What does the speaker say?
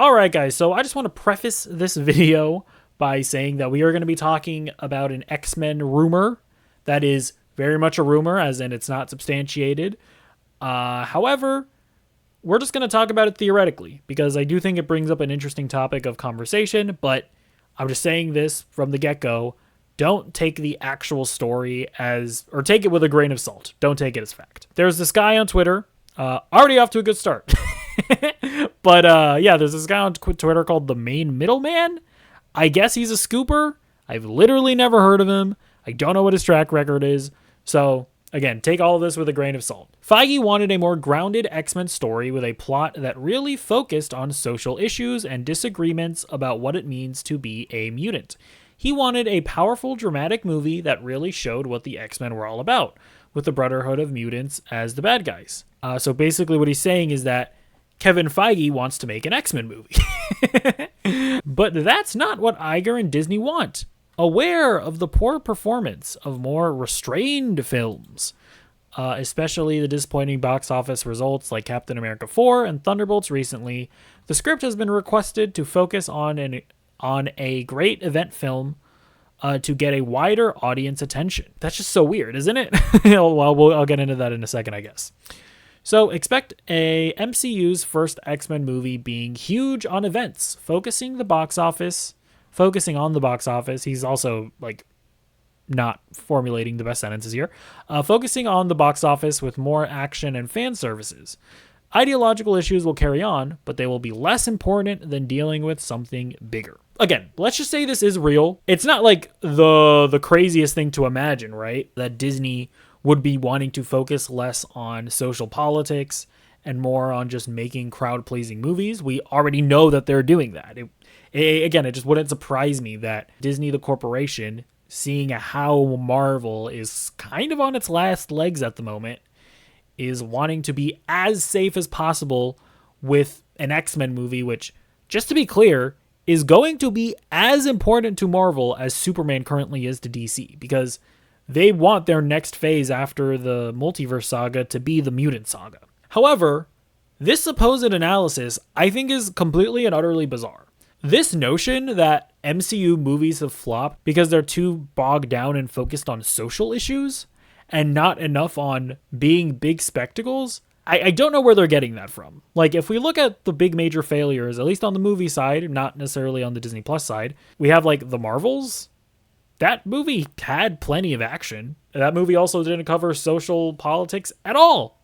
All right, guys, so I just want to preface this video by saying that we are going to be talking about an X-Men rumor that is very much a rumor, as in it's not substantiated. However, we're just going to talk about it theoretically because I do think it brings up an interesting topic of conversation, but I'm just saying this from the get-go. Don't take the actual story as, or take it with a grain of salt. Don't take it as fact. There's this guy on Twitter, already off to a good start. But yeah, there's this guy on Twitter called the Main Middleman. I guess he's a scooper. I've literally never heard of him. I don't know what his track record is. So again, take all of this with a grain of salt. Feige wanted a more grounded X-Men story with a plot that really focused on social issues and disagreements about what it means to be a mutant. He wanted a powerful, dramatic movie that really showed what the X-Men were all about, with the Brotherhood of Mutants as the bad guys. So basically what he's saying is that Kevin Feige wants to make an X-Men movie. But that's not what Iger and Disney want. Aware of the poor performance of more restrained films, especially the disappointing box office results like Captain America 4 and Thunderbolts recently, the script has been requested to focus on a great event film to get a wider audience attention. That's just so weird, isn't it? Well, I'll get into that in a second, I guess. So expect a MCU's first X-Men movie being huge on events, focusing on the box office. He's also like not formulating the best sentences here. Focusing on the box office with more action and fan services. Ideological issues will carry on, but they will be less important than dealing with something bigger. Again, let's just say this is real. It's not like the craziest thing to imagine, right? That Disney would be wanting to focus less on social politics and more on just making crowd-pleasing movies. We already know that they're doing that. It just wouldn't surprise me that Disney, the corporation, seeing how Marvel is kind of on its last legs at the moment, is wanting to be as safe as possible with an X-Men movie, which, just to be clear, is going to be as important to Marvel as Superman currently is to DC, because they want their next phase after the multiverse saga to be the mutant saga. However, this supposed analysis I think is completely and utterly bizarre. This notion that MCU movies have flopped because they're too bogged down and focused on social issues and not enough on being big spectacles, I don't know where they're getting that from. Like, if we look at the big major failures, at least on the movie side, not necessarily on the Disney Plus side, we have like The Marvels. That movie had plenty of action. That movie also didn't cover social politics at all.